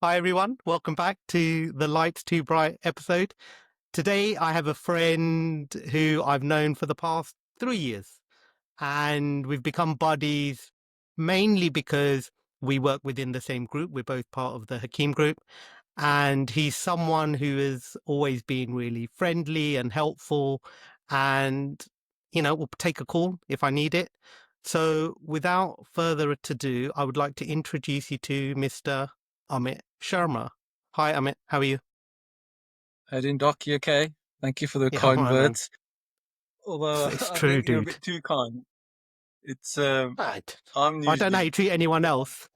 Hi, everyone. Welcome back to the Lights Too Bright episode. Today, I have a friend who I've known for the past 3 years, and we've become buddies mainly because we work within the same group. We're both part of the Hakeem group, and he's someone who has always been really friendly and helpful, and, will take a call if I need it. So, without further ado, I would like to introduce you to Mr. Amit Sharma. Hi, Amit. How are you? How doing, Doc? You okay? Thank you for the Yeah, I'm all kind right, man. words. Although It's I true, think you're a dude. bit too kind. It's Right. I'm I don't know how usually you treat anyone else.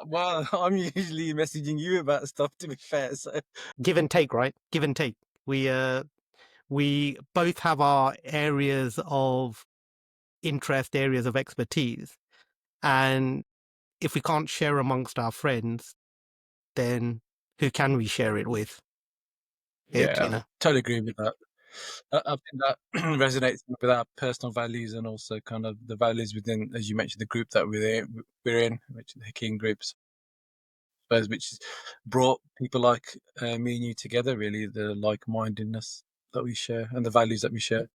well, I'm usually messaging you about stuff. To be fair, so Give and take, right? Give and take. We both have our areas of interest, areas of expertise, and if we can't share amongst our friends, then who can we share it with? It, yeah, totally agree with that. I think that resonates with our personal values and also kind of the values within, as you mentioned, the group that we're in, which is the King groups, suppose, which has brought people like me and you together. Really, the like-mindedness that we share and the values that we share.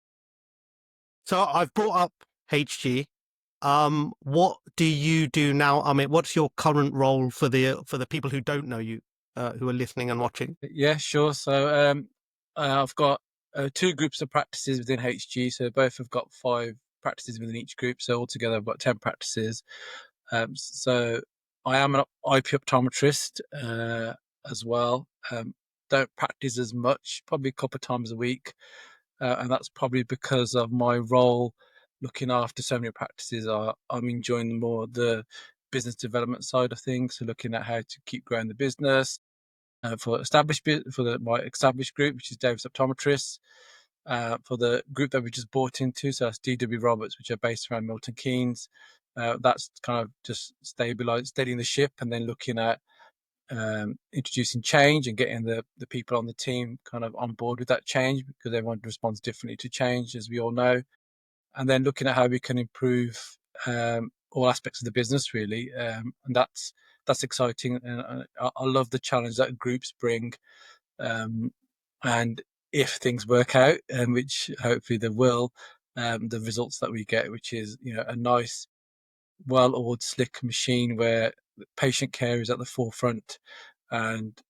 So I've brought up HG. What do you do now? I mean, what's your current role for the people who don't know you, who are listening and watching? Yeah, sure. So I've got two groups of practices within HG. So both have got 5 practices within each group. So altogether, I've got 10 practices. So I am an IP optometrist as well. Don't practice as much, probably a couple of times a week, and that's probably because of my role looking after so many practices. I'm enjoying more the business development side of things, so looking at how to keep growing the business for my established group, which is Davis Optometrists, for the group that we just bought into, so that's DW Roberts, which are based around Milton Keynes. That's kind of just steadying the ship, and then looking at introducing change and getting the people on the team kind of on board with that change, because everyone responds differently to change, as we all know, and then looking at how we can improve all aspects of the business, really, and that's exciting. And I love the challenge that groups bring, um, and if things work out, which hopefully they will, the results that we get, which is a nice, well-oiled, slick machine where patient care is at the forefront, and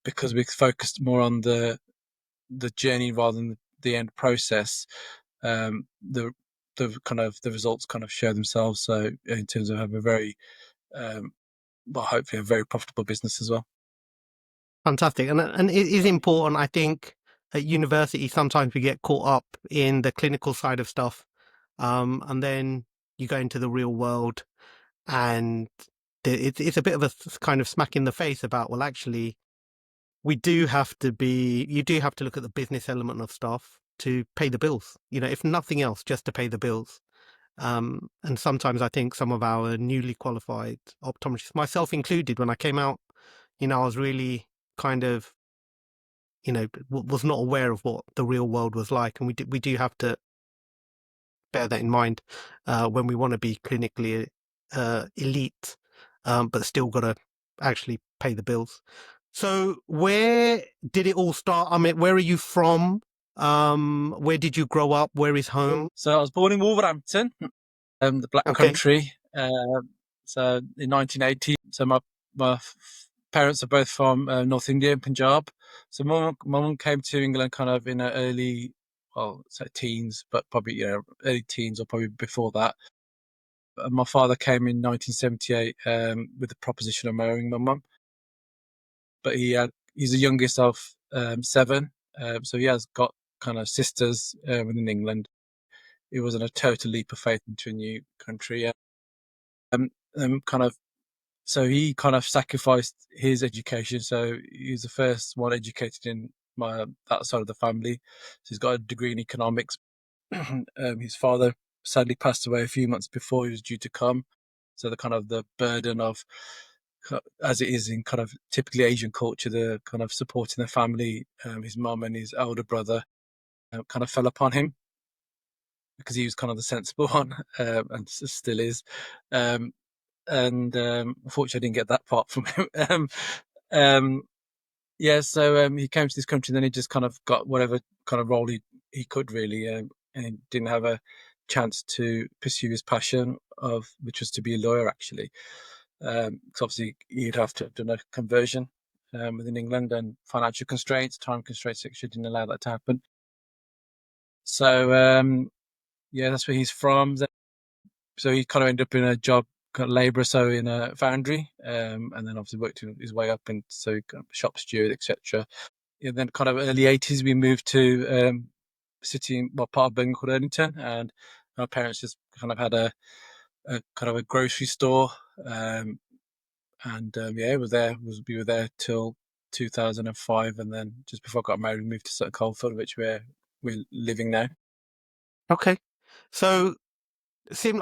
because we're focused more on the journey rather than the end process, the the results kind of show themselves. So in terms of have a very well, hopefully a very profitable business as well. Fantastic, and it is important. I think at university sometimes we get caught up in the clinical side of stuff, and then you go into the real world, and it's a bit of a kind of smack in the face about, well, actually, you do have to look at the business element of stuff to pay the bills. If nothing else, just to pay the bills. And sometimes I think some of our newly qualified optometrists, myself included, when I came out, I was really kind of, was not aware of what the real world was like. And we do have to bear that in mind when we want to be clinically elite, but still got to actually pay the bills. So where did it all start? I mean, where are you from? Where did you grow up? Where is home? So I was born in Wolverhampton, the Black Okay. Country. So in 1980. So my parents are both from North India, Punjab. So my mum came to England kind of in her early, well, say teens, but probably early teens or probably before that. My father came in 1978 with the proposition of marrying my mum, but he's the youngest of 7, so he has got kind of sisters within England. It wasn't a total leap of faith into a new country. Kind of, so he kind of sacrificed his education. So he's the first one educated in that side of the family. So he's got a degree in economics. His father sadly passed away a few months before he was due to come. So the kind of the burden of, as it is in kind of typically Asian culture, the kind of supporting the family, his mum and his elder brother, kind of fell upon him because he was kind of the sensible one, and still is. Um, and unfortunately, I didn't get that part from him. Um, yeah, so he came to this country, and then he just kind of got whatever kind of role he could really, and he didn't have a chance to pursue his passion of which was to be a lawyer actually. Because obviously you'd have to have done a conversion within England, and financial constraints, time constraints, etc. didn't allow that to happen. So yeah, that's where he's from. So he kind of ended up in a job, kind of labourer, so in a foundry, and then obviously worked his way up, and so he got shop steward, etc. And then kind of early 80s, we moved to city, well, part of Birmingham called Erdington, and my parents just kind of had a kind of a grocery store, and yeah, we were there till 2005, and then just before I got married, we moved to Sutton Coldfield, which we're living now. Okay. So,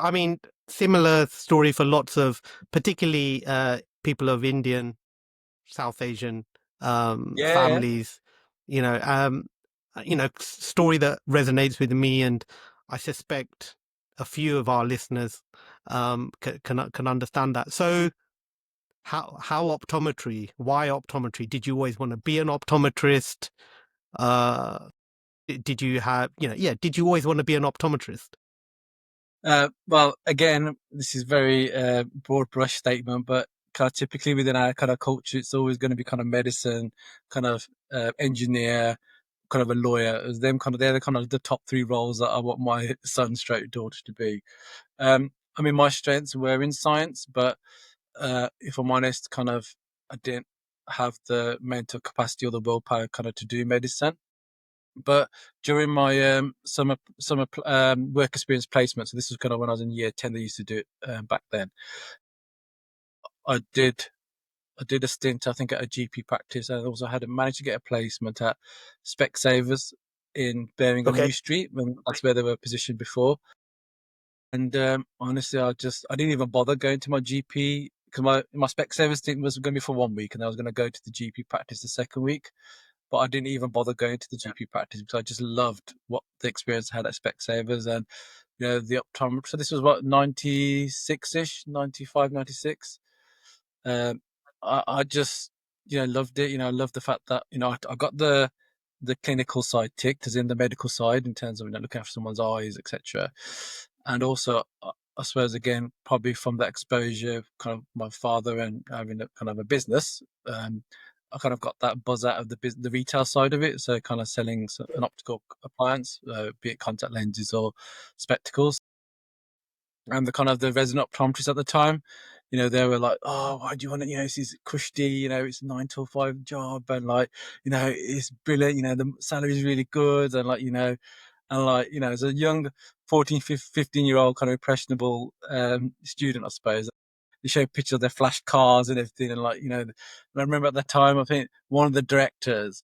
I mean, similar story for lots of, particularly people of Indian, South Asian Yeah, families. Story that resonates with me, and I suspect a few of our listeners can understand that. So, how optometry? Why optometry? Did you always want to be an optometrist? Uh, did you have, yeah? Did you always want to be an optometrist? well, again, this is very broad brush statement, but kind of typically within our kind of culture, it's always going to be kind of medicine, kind of engineer, kind of a lawyer. As them kind of they're the kind of the top three roles that I want my son stroke daughter to be. I mean, my strengths were in science, but if I'm honest, kind of I didn't have the mental capacity or the willpower kind of to do medicine. But during my summer work experience placement, so this was kind of when I was in year 10, they used to do it back then. I did I did a stint, I think, at a GP practice. I also managed to get a placement at Specsavers in Birmingham Okay. New Street, when that's where they were positioned before. And honestly, I didn't even bother going to my GP, because my Specsavers stint was going to be for 1 week, and I was going to go to the GP practice the second week. But I didn't even bother going to the GP practice because I just loved what the experience I had at Specsavers, and the optometrist. So this was what, 96 ish, 95, 96. Um, I just loved it. I loved the fact that I got the clinical side ticked, as in the medical side, in terms of looking after someone's eyes, etc. And also, I suppose, again, probably from that exposure, kind of my father and having a kind of a business, I kind of got that buzz out of the retail side of it. So kind of selling an optical appliance, be it contact lenses or spectacles. And the kind of the resident optometrists at the time, they were like, "Oh, why do you want to? This is cushy. It's a 9 to 5 job, and like, it's brilliant. The salary is really good, and like, and like, as a young 14, 15-year-old kind of impressionable student, I suppose, they showed pictures of their flash cars and everything, and like, and I remember at that time, I think one of the directors,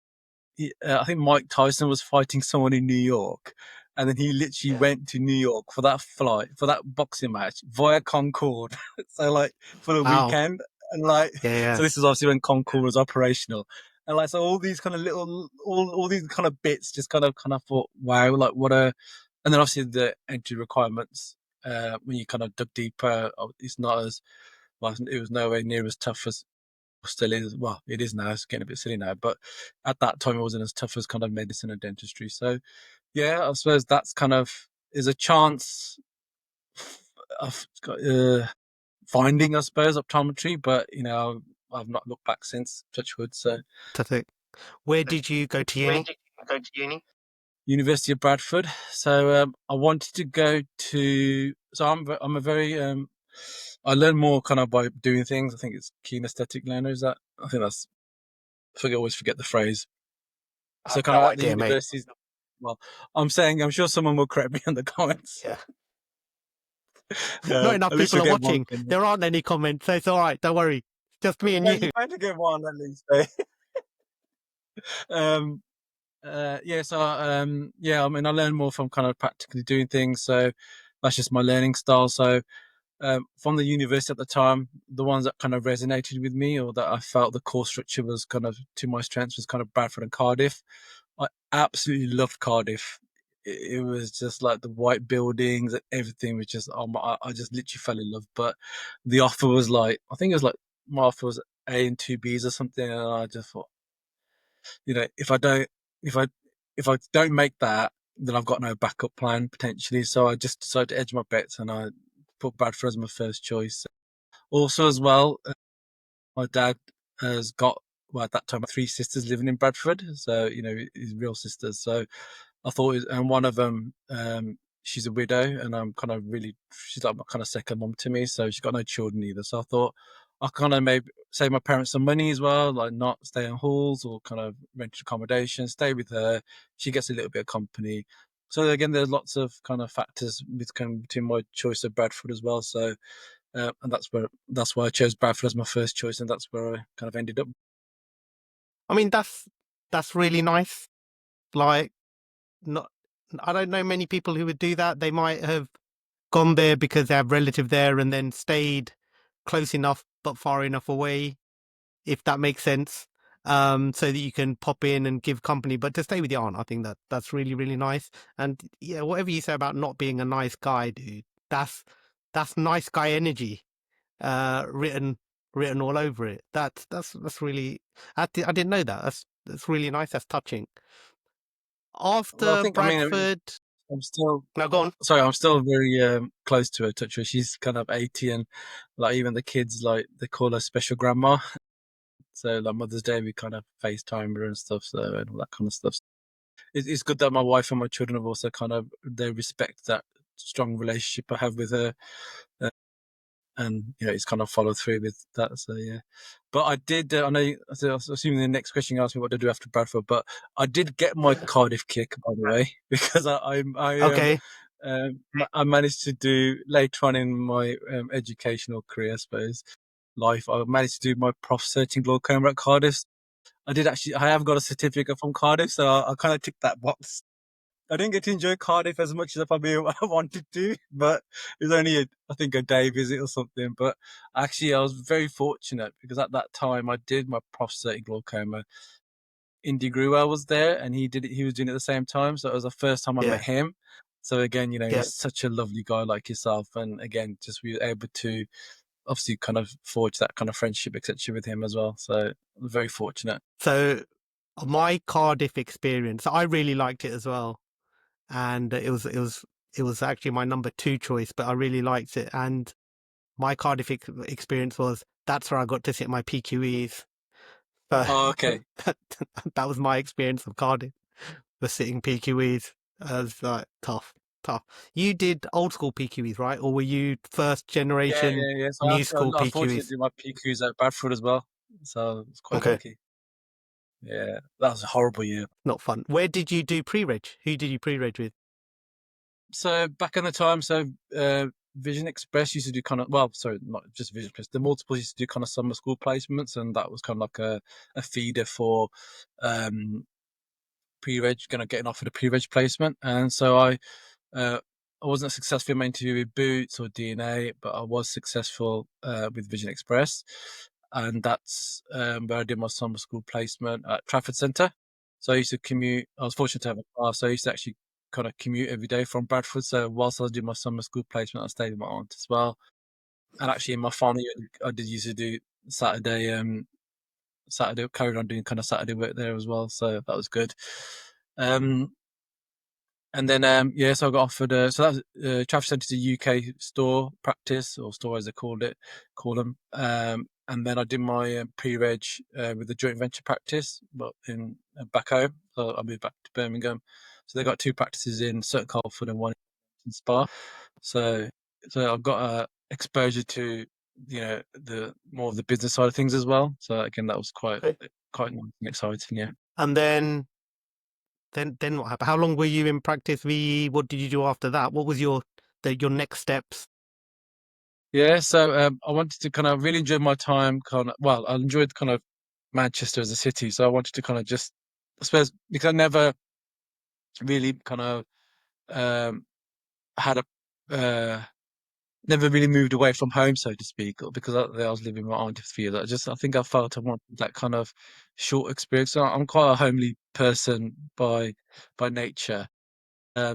I think Mike Tyson was fighting someone in New York, and then he literally Yeah. went to New York for that flight, for that boxing match via Concorde. So like for the Wow. weekend, and like, Yeah. Yeah. so this was obviously when Concorde was operational, and like, so all these kind of little, all these kind of bits, just kind of thought, wow, like what a, and then obviously the entry requirements. When you kind of dug deeper, it's not as well. It was nowhere near as tough as still is. Well, it is now. It's getting a bit silly now, but at that time, it wasn't as tough as kind of medicine and dentistry. So, yeah, I suppose that's kind of is a chance of finding, I suppose, optometry. But I've not looked back since. Touch wood. So, Fantastic. Where did you go to where uni? did you go to uni? University of Bradford. So I wanted to go to. So I'm a very I learn more kind of by doing things. I think it's kinesthetic learner. Is that? I think that's. Always forget the phrase. I So have kind of no at the idea, mate. universities, well, I'm sure someone will correct me in the comments. Yeah. Not enough At least people you'll are get one watching. comment. There aren't any comments, so it's all right. Don't worry. Just me and Yeah, you. you better get one at least. Eh? um, yeah, so yeah, I mean, I learn more from kind of practically doing things. So that's just my learning style. So from the university at the time, the ones that kind of resonated with me, or that I felt the course structure was kind of to my strengths, was kind of Bradford and Cardiff. I absolutely loved Cardiff. it was just like the white buildings, everything was just, oh my, I just literally fell in love. But the offer was like, I think it was like, my offer was A and two Bs or something, and I just thought, if I don't, if I, if I don't make that, then I've got no backup plan potentially. So I just decided to edge my bets, and I put Bradford as my first choice. Also, as well, my dad has got, well, at that time, three sisters living in Bradford. So, his real sisters. So I thought, and one of them, she's a widow, and I'm kind of really, she's like my kind of second mom to me. So she's got no children either. So I thought I kind of maybe save my parents some money as well, like not stay in halls or kind of rented accommodation, stay with her. She gets a little bit of company. So again, there's lots of kind of factors with kind of between my choice of Bradford as well. So and that's why I chose Bradford as my first choice, and that's where I kind of ended up. I mean, that's really nice. Like, not, I don't know many people who would do that. They might have gone there because they have relative there and then stayed close enough but far enough away, if that makes sense. So that you can pop in and give company, but to stay with your aunt, I think that's really, really nice. And yeah, whatever you say about not being a nice guy, dude, that's that's nice guy energy, written all over it. That's really, I didn't know that. That's really nice. That's touching. Well, I After think, I mean, Bradford, I'm still, now go on. sorry, I'm still very close to her. Touch her. She's kind of 80, and like even the kids, like they call her special grandma. So like Mother's Day, we kind of FaceTime her and stuff, so and all that kind of stuff. It's good that my wife and my children have also kind of, they respect that strong relationship I have with her, uh, and it's kind of followed through with that. So yeah, but I did. I know. I was assuming the next question you asked me what to do after Bradford, but I did get my Cardiff kick, by the way, because Okay. I managed to do later on in my educational career, I suppose, life. I managed to do my prof cert in glaucoma at Cardiff. I did actually. I have got a certificate from Cardiff, so I kind of ticked that box. I didn't get to enjoy Cardiff as much as I probably wanted to, but it was only, I think, a day visit or something. But actually, I was very fortunate because at that time I did my prosthetic glaucoma. Indy Gruwell was there, and he did it. He was doing it at the same time, so it was the first time I met Yeah. him. So again, Yeah. he's such a lovely guy like yourself, and again, just we were able to obviously kind of forge that kind of friendship, etc., with him as well. So I'm very fortunate. So my Cardiff experience, I really liked it as well, and it was actually my number two choice, but I really liked it. And my Cardiff experience was that's where I got to sit my PQEs. So Oh, okay. that, that was my experience of Cardiff, was sitting PQEs. As like tough, tough. You did old school PQEs, right? Or were you first Yeah, generation yeah, yeah. So new school I was fortunate PQEs? to do my PQs at Bradford as well. So I was quite Okay, lucky. Yeah, that was a horrible year. not fun. Where did you do pre-reg? Who did you pre-reg with? So back in the time, so Vision Express used to do kind of, well, sorry, not just Vision Express. The multiples used to do kind of summer school placements, and that was kind of like a feeder for um, pre-reg, kind of getting offered a pre-reg placement. And so uh, I wasn't successful in my interview with Boots or DNA, but I was successful with Vision Express, and that's where I did my summer school placement at Trafford Centre. So I used to commute. I was fortunate to have a car, so I used to actually kind of commute every day from Bradford. So whilst I was doing my summer school placement, I stayed with my aunt as well. And actually, in my final year, I did used to do Saturday. Saturday carried on doing kind of Saturday work there as well. So that was good. Um, and then yeah, so I got offered. So that was Trafford Centre's a UK store practice, or store as they call them. And then I did my pre-reg with the joint venture practice, but in back home. So I moved back to Birmingham. So they got two practices in St Colford and one in Spa. So I've got exposure to the more of the business side of things as well. So again, that was Okay. quite nice and exciting. Yeah. And then what happened? How long were you in practice? What did you do after that? What was your next steps? Yeah, so I wanted to kind of really enjoy my time. Well, I enjoyed kind of Manchester as a city, so I wanted to kind of just, I suppose, because I never really kind of um, had uh, never really moved away from home, so to speak, or because I was living with my auntie for years. I think I felt I wanted that kind of short experience. So I'm quite a homely person by nature.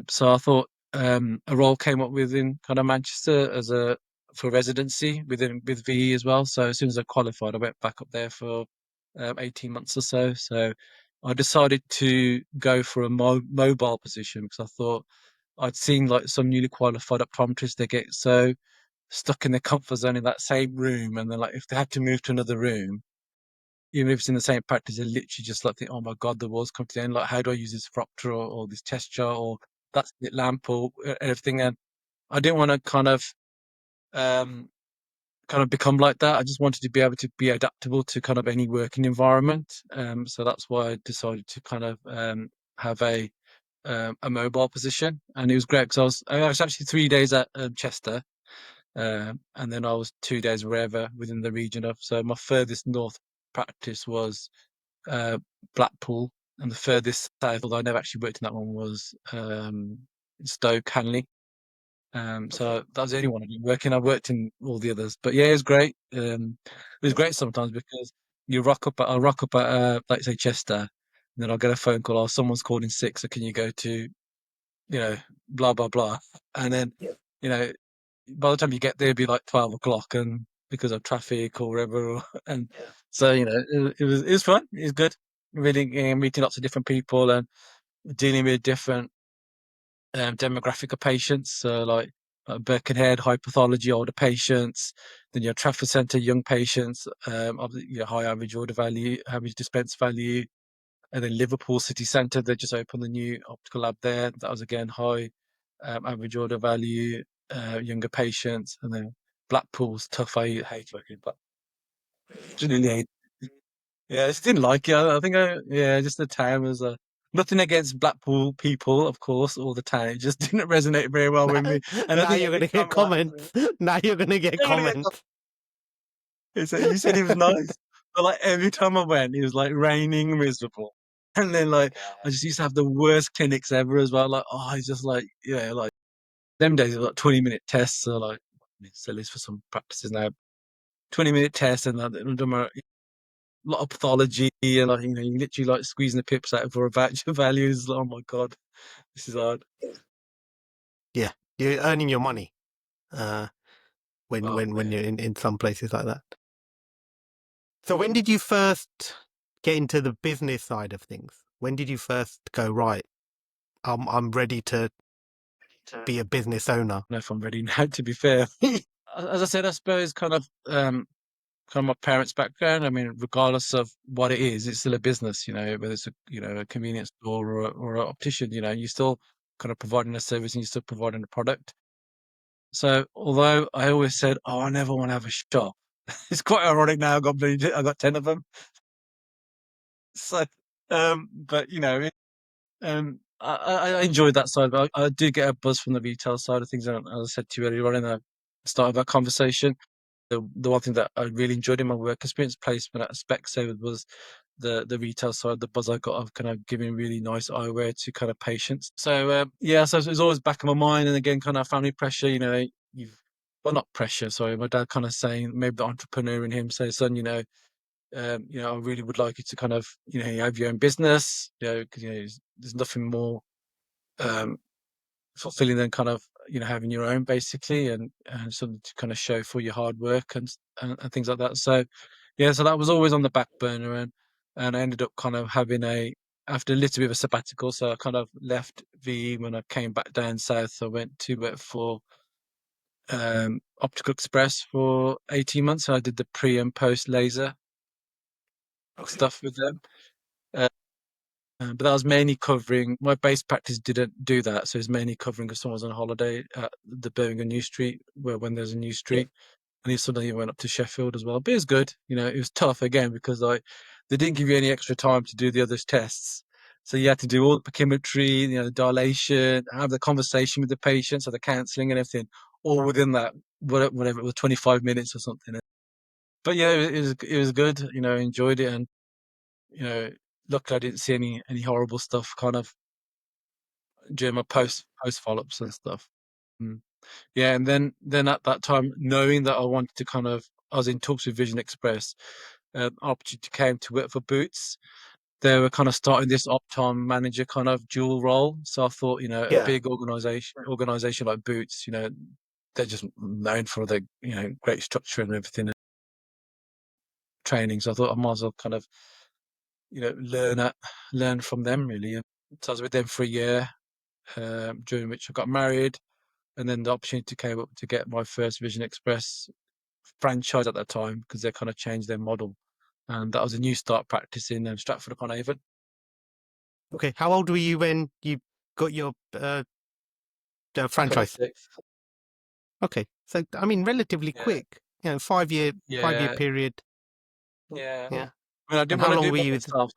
So I thought a role came up within kind of Manchester as a for residency within with VE as well. So as soon as I qualified, I went back up there for 18 months or so. So I decided to go for a mobile position because I thought I'd seen like some newly qualified optometrists, they get so stuck in their comfort zone in that same room, and then like if they had to move to another room, even if it's in the same practice, they literally just like think, oh my God, the world's come to the end. Like, how do I use this proctor or this test chart or that split lamp or everything? And I didn't want to um, kind of become like that. I just wanted to be able to be adaptable to kind of any working environment. So that's why I decided to kind of have a mobile position, and it was great because I was actually 3 days at Chester, and then I was 2 days wherever within the region of. So my furthest north practice was uh, Blackpool, and the furthest south, although I never actually worked in that one, was Stoke Hanley. So that was the only one I didn't work in. I worked in all the others, but yeah, it was great. It was great sometimes because I'll rock up at like say Chester, and then I'll get a phone call, oh, someone's called in sick, so can you go to, you know, blah blah blah, and then, you know, by the time you get there, it'd be like 12 o'clock, and because of traffic or whatever, and so it was fun. It was good, really, meeting lots of different people and dealing with different demographic of patients. So like Birkenhead, high pathology, older patients. Then your Trafford Centre, young patients, high average order value, average dispense value. And then Liverpool City Centre, they just opened the new optical lab there. That was again high average order value, younger patients. And then Blackpool's tough. I hate working, but genuinely hate. Yeah, I just didn't like it. I think yeah, just the town was nothing against Blackpool people, of course, all the town. It just didn't resonate very well Now, with me. And I now think you're going every to get time I, comments. Now you're going to get I'm gonna get, comments. you said he was nice, but like every time I went, it was like raining, miserable. And then like I just used to have the worst clinics ever as well. Like, oh, it's just like, yeah, like them days are like 20-minute tests. So like, so at least for some practices now, 20-minute tests and like, a lot of pathology and like, you literally like squeezing the pips out for a batch of values. Oh my God, this is hard. Yeah, you're earning your money uh, when Oh when man. you're in some places like that. So when did you first get into the business side of things? When did you first go, right, I'm ready to be a business owner? I don't know if I'm ready now, to be fair. As I said, I suppose kind of my parents' background. I mean, regardless of what it is, it's still a business, whether it's a convenience store or an optician, you're still kind of providing a service and you're still providing a product. So although I always said, oh, I never want to have a shop, it's quite ironic now. I got 10 of them. So, but I enjoyed that side, but I do get a buzz from the retail side of things. And as I said to you earlier on in the start of our conversation, the one thing that I really enjoyed in my work experience placement at Specsavers was the retail side, the buzz I got of kind of giving really nice eyewear to kind of patients. So yeah, so it was always back in my mind, and again, kind of family pressure. You've well, not pressure. Sorry, my dad kind of saying, maybe the entrepreneur in him says, son, I really would like you to kind of, you have your own business, because there's nothing more um, fulfilling than kind of having your own basically, and something to kind of show for your hard work and things like that. So yeah, so that was always on the back burner, and I ended up kind of having after a little bit of a sabbatical. So I kind of left VE when I came back down south. I went to work for Optical Express for 18 months. So I did the pre and post laser stuff with them. Uh, but that was mainly covering my base practice didn't do that, so it was mainly covering if someone was on holiday at the Birmingham New Street, where when there's a new street, and he suddenly went up to Sheffield as well. But it was good, it was tough again because like they didn't give you any extra time to do the other tests, so you had to do all the pachymetry, the dilation, have the conversation with the patient, so the counselling and everything, all within that whatever it was, 25 minutes or something. But yeah, it was good, I enjoyed it, and you know, luckily I didn't see any horrible stuff kind of during my post follow-ups and stuff. Mm. Yeah, and then at that time, knowing that I was in talks with Vision Express, opportunity came to work for Boots. they were kind of starting this Optom manager kind of dual role. So I thought, a Yeah. big organization like Boots, they're just known for their, great structure and everything and training. So I thought I might as well kind of, learn from them really. And so I was with them for a year, during which I got married, and then the opportunity came up to get my first Vision Express franchise at that time because they kind of changed their model, and that was a new start practice in Stratford upon Avon. Okay. How old were you when you got your franchise? 26. Okay. So, I mean, relatively Yeah, quick, 5-year yeah, period. yeah. Yeah. I mean, I And didn't how want to do long it were by you with? myself.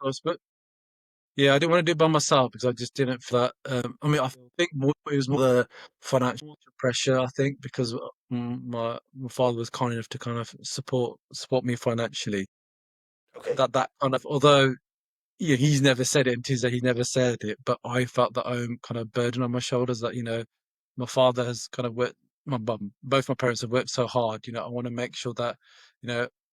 Yeah, I didn't want to do it by myself because I just didn't feel that. I mean, I think it was more the financial pressure. I think because my father was kind enough to kind of support me financially. Okay. That kind of, although he's never said it, and Tuesday he never said it, but I felt that own kind of burden on my shoulders that my father has kind of worked. My mum, both my parents have worked so hard. I want to make sure that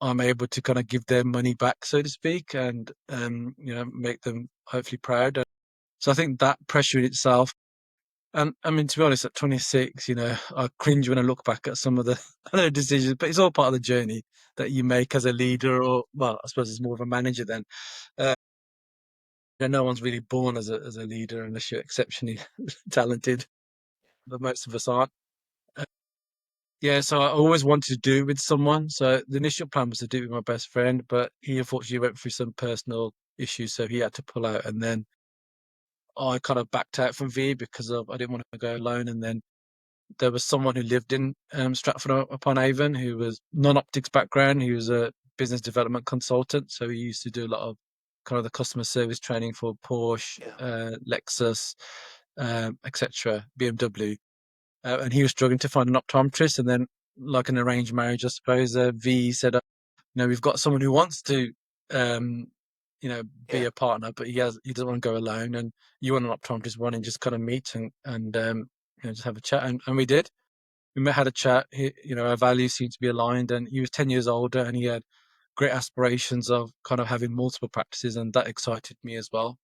I'm able to kind of give their money back, so to speak, and make them hopefully proud. So I think that pressure in itself, and I mean, to be honest, at 26, I cringe when I look back at some of the other decisions, but it's all part of the journey that you make as a leader, or, well, I suppose it's more of a manager then. Uh, no one's really born as a leader unless you're exceptionally talented, but most of us aren't. Uh, yeah, so I always wanted to do it with someone. So the initial plan was to do it with my best friend, but he unfortunately went through some personal issues, so he had to pull out, and then I kind of backed out from V because of I didn't want to go alone, and then there was someone who lived in Stratford upon Avon who was non-optics background. He was a business development consultant, so he used to do a lot of kind of the customer service training for Porsche, Yeah. Lexus, etc., BMW, and he was struggling to find an optometrist. And then, like an arranged marriage, I suppose, V said, we've got someone who wants to, um, be Yeah. a partner, but he doesn't want to go alone, and you want an optometrist one and just kind of meet and just have a chat, and we did. We met, had a chat. Our values seemed to be aligned, and he was 10 years older, and he had great aspirations of kind of having multiple practices, and that excited me as well.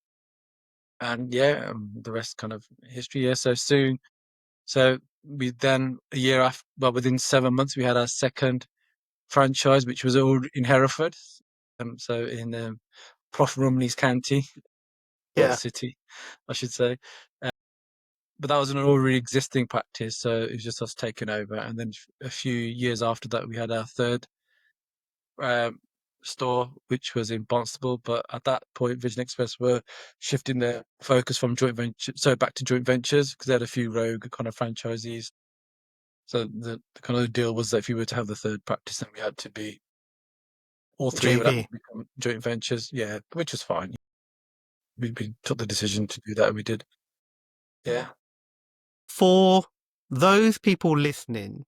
And yeah, the rest kind of history. Yeah, so we then a year after, well, within 7 months, we had our second franchise, which was all in Hereford, so in Prof Rumley's county, or Yeah. city, I should say. But that was an already existing practice, so it was just us taking over. And then a few years after that, we had our third um, store, which was in Barnstable. But at that point, Vision Express were shifting their focus from joint venture, so back to joint ventures, because they had a few rogue kind of franchisees. So the kind of deal was that if you were to have the third practice, then we had to be all three would have to JV. become joint ventures. Yeah, which was fine. We took the decision to do that, and we did. Yeah. For those people listening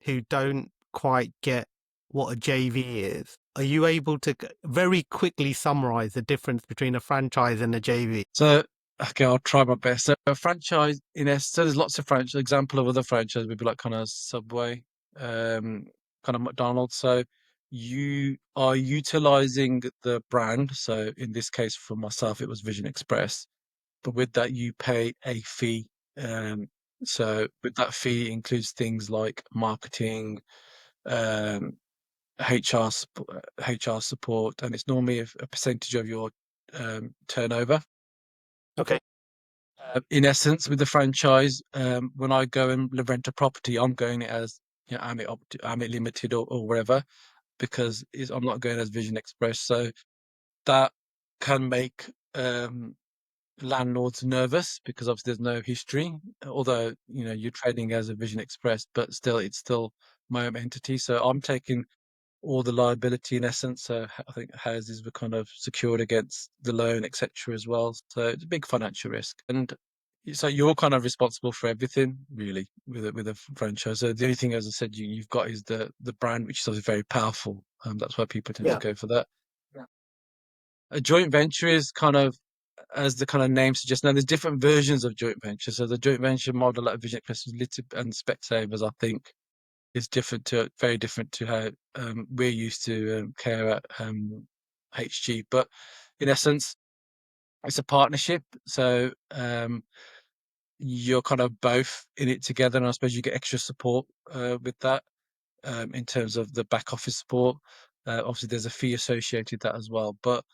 who don't quite get what a JV is, are you able to very quickly summarize the difference between a franchise and a JV? So, okay, I'll try my best. So, a franchise, so there's lots of franchise. Example of other franchise would be like kind of Subway, kind of McDonald's. So, you are utilizing the brand. So, in this case, for myself, it was Vision Express. But with that, you pay a fee. Um, so, with that fee includes things like marketing, um, HR support, and it's normally a percentage of your turnover. Okay. In essence, with the franchise, when I go and rent a property, I'm going as Amit Limited, or wherever, because I'm not going as Vision Express. So that can make landlords nervous because obviously there's no history. Although you're trading as a Vision Express, but still it's still my own entity. So I'm taking all the liability in essence. So I think houses were kind of secured against the loan, etc. as well. So it's a big financial risk, and so you're kind of responsible for everything really with a franchise. So the only thing, as I said, you've got is the brand, which is obviously very powerful. That's why people tend to Yeah. go for that. Yeah. A joint venture is kind of, as the kind of name suggests. Now, there's different versions of joint venture. So the joint venture model at Vision Express was little and Specsavers, I think, is very different to how we're used to care at HG. But in essence, it's a partnership. So you're kind of both in it together, and I suppose you get extra support with that in terms of the back office support. Obviously, there's a fee associated with that as well. But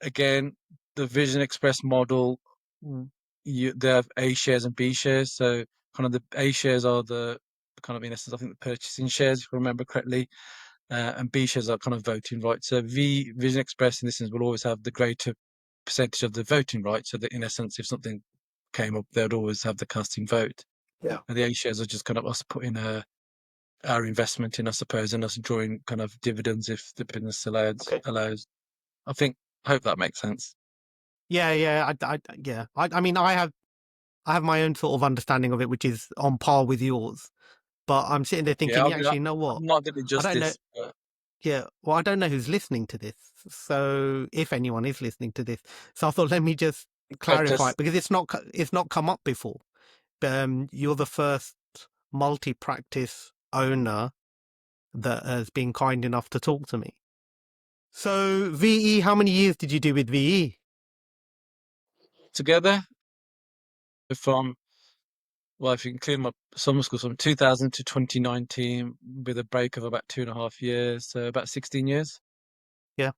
again, the Vision Express model, they have A shares and B shares. So kind of the A shares are the kind of, in essence, I think the purchasing shares, if I remember correctly, and B shares are kind of voting rights. So Vision Express, in this sense, will always have the greater percentage of the voting rights. So that, in essence, if something came up, they'd always have the casting vote. Yeah. And the A shares are just kind of us putting our investment in, I suppose, and us drawing kind of dividends if the business Okay. allows. I think, I hope that makes sense. Yeah, yeah, yeah. I mean, I have my own sort of understanding of it, which is on par with yours. But I'm sitting there Yeah, thinking, I yeah, mean, actually, you know I've what? not done it I don't know. justice, but Yeah, well, I don't know who's listening to this. So if anyone is listening to this, so I thought let me just clarify it protest. because it's not come up before. You're the first multi-practice owner that has been kind enough to talk to me. So VE, how many years did you do with VE? Together from, well, if you include my summer school, from 2000 to 2019, with a break of about 2.5 years, so about 16 years. Yeah.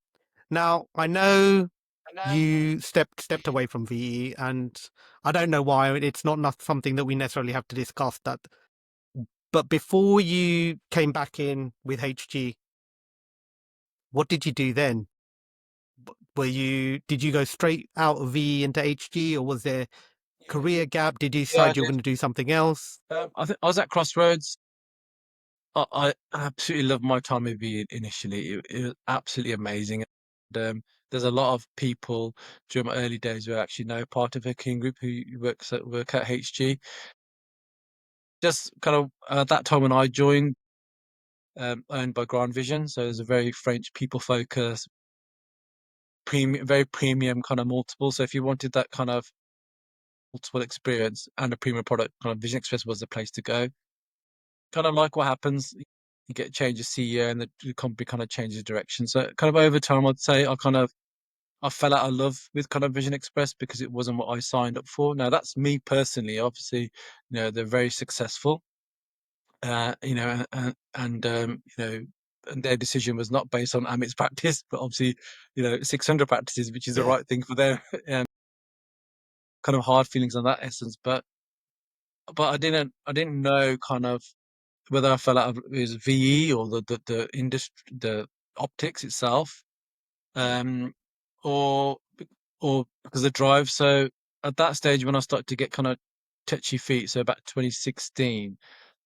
Now I know you stepped away from VE, and I don't know why. It's not something that we necessarily have to discuss that. But before you came back in with HG, what did you do then? Did you go straight out of VE into HG, or was there career gap? Did you Yeah, I decide you were did. going to do something else? I think I was at Crossroads. I absolutely loved my time with you initially. It was absolutely amazing. And, there's a lot of people during my early days who are actually now part of a King Group who work at HG. Just kind of at that time when I joined, owned by Grand Vision, so it's a very French people focused, premium, very premium kind of multiple. So if you wanted that kind of multiple experience and a premium product, kind of Vision Express was the place to go. Kind of like what happens, you get a change of CEO and the company kind of changes direction. So kind of over time, I'd say I fell out of love with kind of Vision Express because it wasn't what I signed up for. Now that's me personally. Obviously, they're very successful, and their decision was not based on Amit's practice, but obviously, 600 practices, which is the Yeah, right thing for them. And kind of hard feelings on that essence, but I didn't know kind of whether I fell out of it was VE or the industry, the optics itself, um, or or because of the drive. So at that stage, when I started to get kind of touchy feet, so about 2016,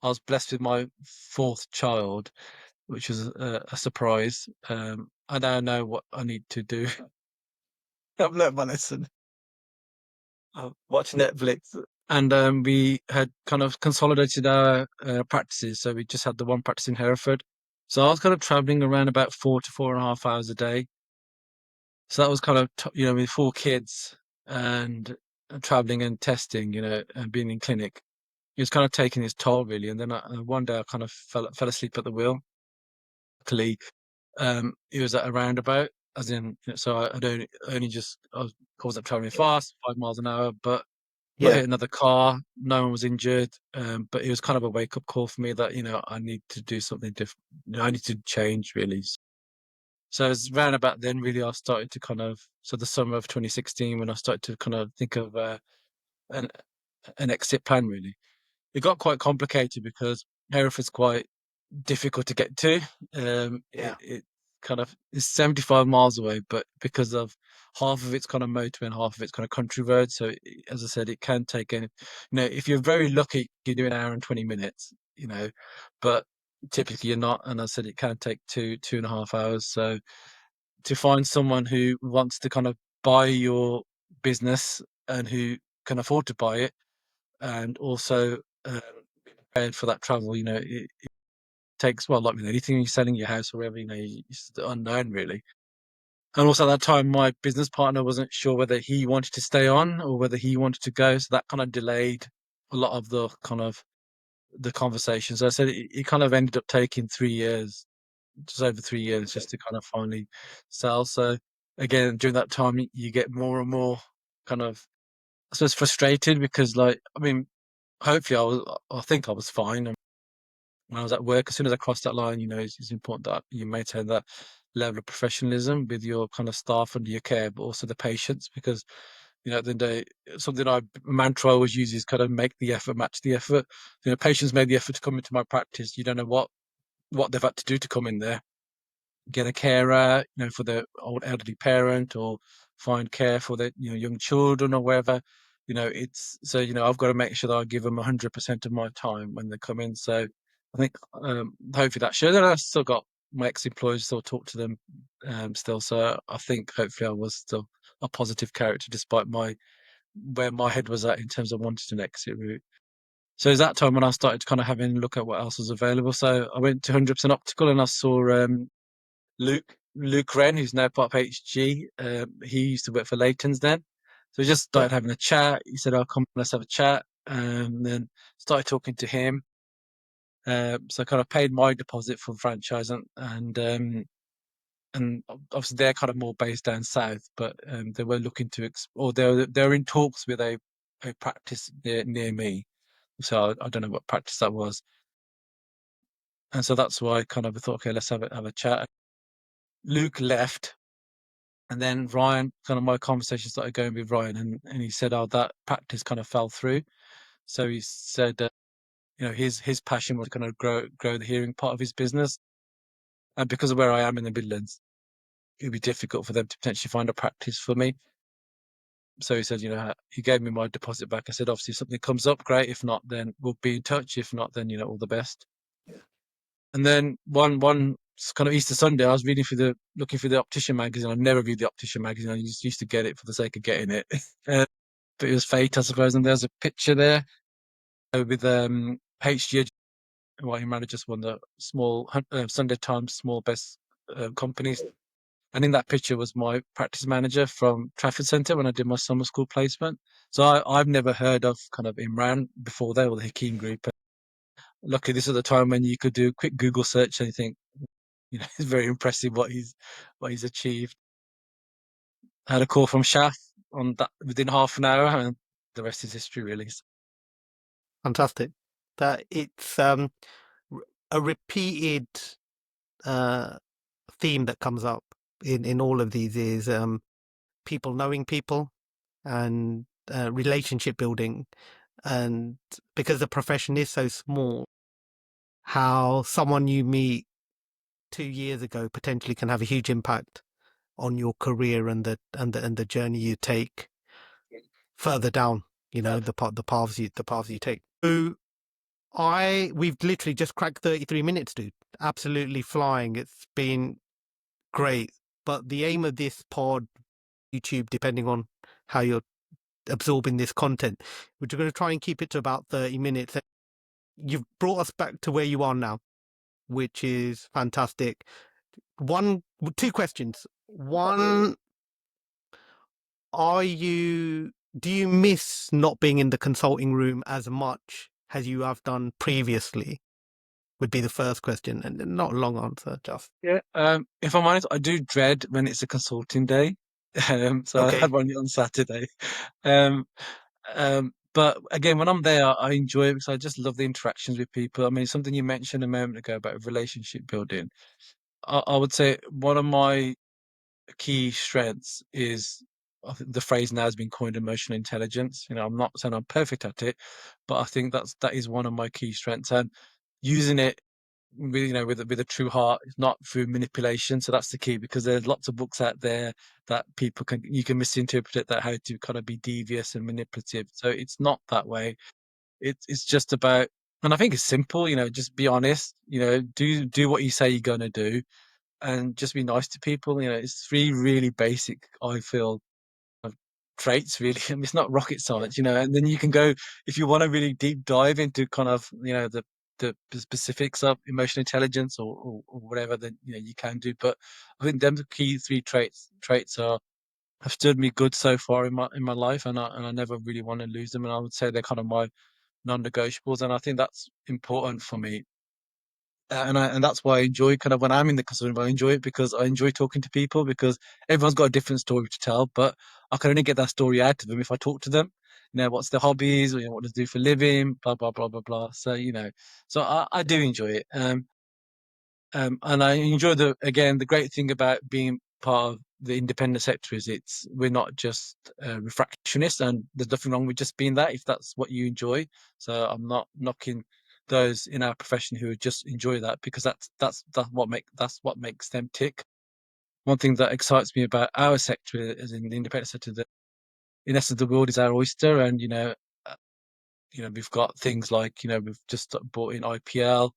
I was blessed with my fourth child, which was a surprise. I now know what I need to do. I've learned my lesson. Watch Netflix. And we had kind of consolidated our practices. So we just had the one practice in Hereford. So I was kind of traveling around about 4 to 4.5 hours a day. So that was kind of, with 4 kids and traveling and testing, and being in clinic. It was kind of taking its toll, really. And then one day I kind of fell asleep at the wheel. Luckily, it was at a roundabout, as in, so I wasn't traveling fast, 5 miles an hour, but I yeah, hit another car. No one was injured, but it was kind of a wake up call for me that I need to do something different. I need to change really. So it's round about then really I started to kind of so the summer of 2016 when I started to kind of think of an an exit plan really. It got quite complicated because Hereford's quite difficult to get to. yeah, It kind of is 75 miles away, but because of half of it's kind of motorway and half of it's kind of country road. So as I said, it can take if you're very lucky, you do an hour and 20 minutes, but typically you're not. And as I said, it can take 2.5 hours. So to find someone who wants to kind of buy your business and who can afford to buy it and also be prepared for that travel, it takes, well, like with anything, you're selling your house or whatever, it's the unknown really. And also at that time, my business partner wasn't sure whether he wanted to stay on or whether he wanted to go. So that kind of delayed a lot of the kind of the conversations. So I said it kind of ended up taking 3 years, just over 3 years, okay, just to kind of finally sell. So again, during that time, you get more and more. kind of, I suppose, frustrated because, like, I mean, hopefully I think I was fine. And when I was at work, as soon as I crossed that line, it's important that you maintain that level of professionalism with your kind of staff under your care, but also the patients, because, at the end of the day, something mantra I always use is kind of make the effort match the effort. Patients made the effort to come into my practice. You don't know what they've had to do to come in there, get a carer, for the old elderly parent, or find care for the young children or wherever. It's so I've got to make sure that I give them 100% of my time when they come in. So I think hopefully that shows. And I still got my ex-employees, still talk to them still. So I think hopefully I was still a positive character despite my where my head was at in terms of wanting an exit route. So it's that time when I started kind of having a look at what else was available. So I went to 100% Optical and I saw Luke Wren, who's now part of HG. He used to work for Leighton's then. So we just Yeah, started having a chat. He said, "Oh, come, let's have a chat." Then started talking to him. So I kind of paid my deposit for the franchise, and obviously they're kind of more based down south, but they were looking to or they're in talks with a practice near me. So I don't know what practice that was, and so that's why I kind of thought, okay, let's have a chat. Luke left. And then Ryan, kind of my conversation started going with Ryan, and he said, "Oh, that practice kind of fell through." So he said, his passion was kind of grow the hearing part of his business, and because of where I am in the Midlands, it'd be difficult for them to potentially find a practice for me. So he said, he gave me my deposit back. I said, obviously, if something comes up, great. If not, then we'll be in touch. If not, then all the best. And then one kind of Easter Sunday, I was looking through the optician magazine. I never read the optician magazine. I just used to get it for the sake of getting it. But it was fate, I suppose. And there's a picture there with HG, who managed just won the small Sunday Times small best companies. And in that picture was my practice manager from Trafford Centre when I did my summer school placement. So I've never heard of kind of Imran before there, or the Hakeem Group. Luckily, this is the time when you could do a quick Google search and you think, it's very impressive what he's achieved. I had a call from Shaf on that within half an hour, and the rest is history, really. fantastic. That it's a repeated uh, theme that comes up in all of these is people knowing people and relationship building, and because the profession is so small, how someone you meet 2 years ago potentially can have a huge impact on your career and the journey you take further down. The paths you take. So we've literally just cracked 33 minutes, dude. Absolutely flying. It's been great. But the aim of this pod, YouTube, depending on how you're absorbing this content, we're going to try and keep it to about 30 minutes. You've brought us back to where you are now, which is fantastic. Two questions. One, do you miss not being in the consulting room as much as you have done previously? Would be the first question, and not a long answer, just Yeah. If I'm honest, I do dread when it's a consulting day. So I had okay. one on Saturday. Um, but again, when I'm there, I enjoy it because I just love the interactions with people. I mean, something you mentioned a moment ago about relationship building. I would say one of my key strengths is, I think the phrase now has been coined, emotional intelligence. I'm not saying I'm perfect at it, but I think that is one of my key strengths, and using it with a true heart. It's not through manipulation. So that's the key, because there's lots of books out there that you can misinterpret it, that how to kind of be devious and manipulative. So it's not that way. It's just about, and I think it's simple. Just be honest. Do what you say you're gonna do, and just be nice to people. It's three really basic, I feel, traits, really. I mean, it's not rocket science, and then you can go, if you want to really deep dive into kind of the specifics of emotional intelligence, or whatever, then you can do. But I think them the key three traits have stood me good so far in my life, and I never really want to lose them, and I would say they're kind of my non-negotiables, and I think that's important for me. and that's why I enjoy kind of when I'm in the customer room. I enjoy it because I enjoy talking to people because everyone's got a different story to tell, but I can only get that story out of them if I talk to them. What's their hobbies, or, what does they do for a living, blah blah blah blah blah. So so I do enjoy it. And I enjoy the great thing about being part of the independent sector is we're not just refractionists, and there's nothing wrong with just being that if that's what you enjoy. So I'm not knocking those in our profession who just enjoy that, because that's what makes them tick. One thing that excites me about our sector is in the independent sector that in essence the world is our oyster, and we've got things like, we've just bought in IPL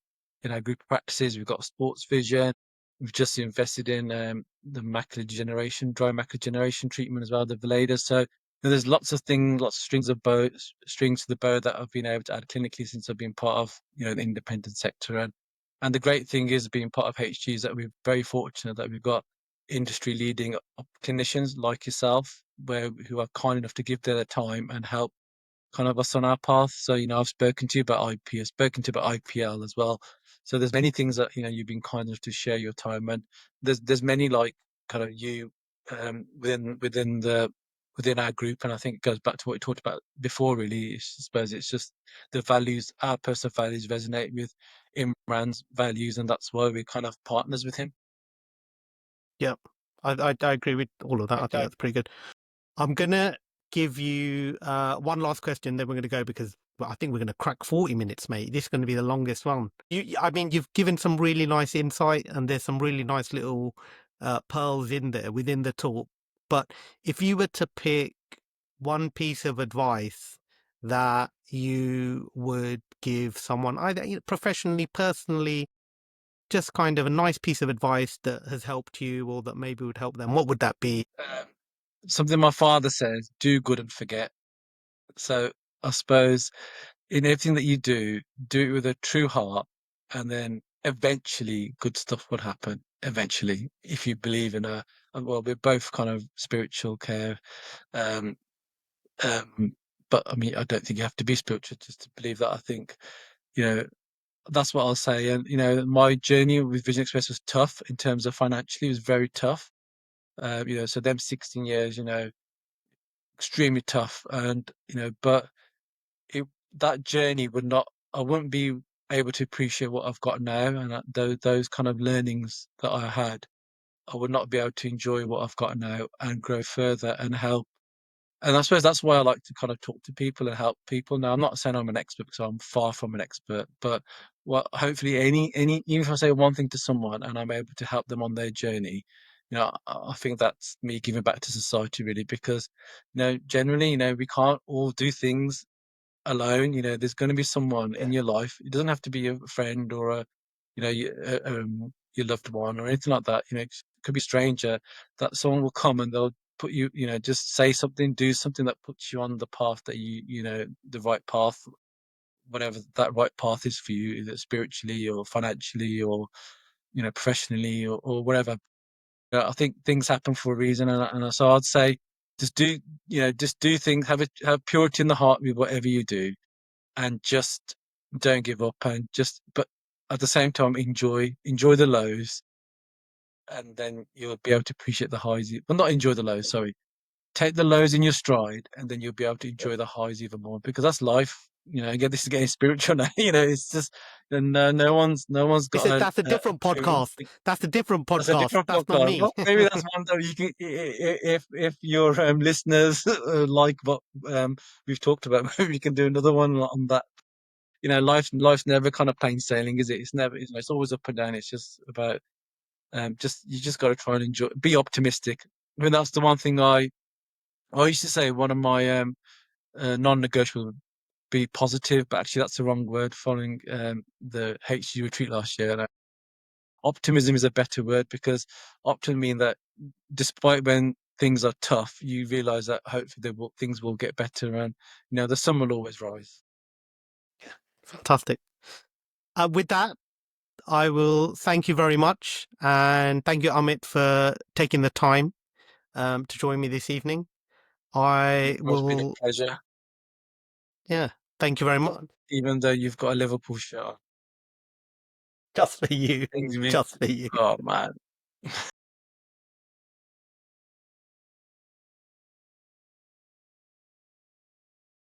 in our group of practices. We've got sports vision. We've just invested in the dry macular degeneration treatment as well, the Veleda. So there's lots of things, lots of strings to the bow that I've been able to add clinically since I've been part of, the independent sector. And the great thing is being part of HG is that we're very fortunate that we've got industry leading clinicians like yourself, who are kind enough to give their time and help kind of us on our path. So, I've spoken to you about IP, I've spoken to you about IPL as well. So there's many things that, you've been kind enough to share your time. And there's many like kind of you within our group. And I think it goes back to what we talked about before, really. I suppose it's just the values, our personal values resonate with Imran's values, and that's why we're kind of partners with him. Yeah, I agree with all of that. I think Okay. that's pretty good. I'm gonna give you one last question, then we're gonna go because well, I think we're gonna crack 40 minutes, mate. This is gonna be the longest one. I mean, you've given some really nice insight, and there's some really nice little pearls in there within the talk. But if you were to pick one piece of advice that you would give someone, either professionally, personally, just kind of a nice piece of advice that has helped you or that maybe would help them, what would that be? Something my father says: do good and forget. So I suppose in everything that you do it with a true heart, and then eventually good stuff will happen. Eventually, if you believe in well, we're both kind of spiritual care, um, um, but I mean, I don't think you have to be spiritual just to believe that. I think, you know, that's what I'll say. And, my journey with Vision Express was tough in terms of financially, it was very tough. So them 16 years, extremely tough. And, but it that journey would not I wouldn't be able to appreciate what I've got now, and those kind of learnings that I had, I would not be able to enjoy what I've got now and grow further and help. And I suppose that's why I like to kind of talk to people and help people. Now, I'm not saying I'm an expert because I'm far from an expert, but hopefully even if I say one thing to someone and I'm able to help them on their journey, I think that's me giving back to society really, because generally, we can't all do things alone. There's going to be someone in your life. It doesn't have to be a friend or your loved one or anything like that. It could be a stranger, that someone will come and they'll put you, just say something, do something that puts you on the path that the right path, whatever that right path is for you, either spiritually or financially or, professionally or whatever. I think things happen for a reason. And so I'd say just do things, have purity in the heart with whatever you do, and just don't give up, and but at the same time enjoy the lows, and then you'll be able to appreciate the highs. Well, not enjoy the lows, sorry. Take the lows in your stride, and then you'll be able to enjoy the highs even more, because that's life. Again, this is getting spiritual now. It's just, and no one's got That's a a different true. podcast. That's a different That's a podcast. different That's not podcast. me. Well, maybe that's one that you can, if your listeners like what we've talked about, maybe we can do another one on that. Life's never kind of plain sailing, is it? It's never, it's always up and down. It's just about you just got to try and enjoy, be optimistic. I mean, that's the one thing I used to say. One of my non-negotiable would be positive, but actually that's the wrong word. Following the HG retreat last year, optimism is a better word, because optimism means that despite when things are tough, you realize that hopefully things will get better, and the sun will always rise. Fantastic. With that, I will thank you very much. And thank you, Amit, for taking the time to join me this evening. I It's been a will, pleasure, yeah, thank you very much. even though you've got a Liverpool shirt on. just for you, Things me. just for you. Oh man.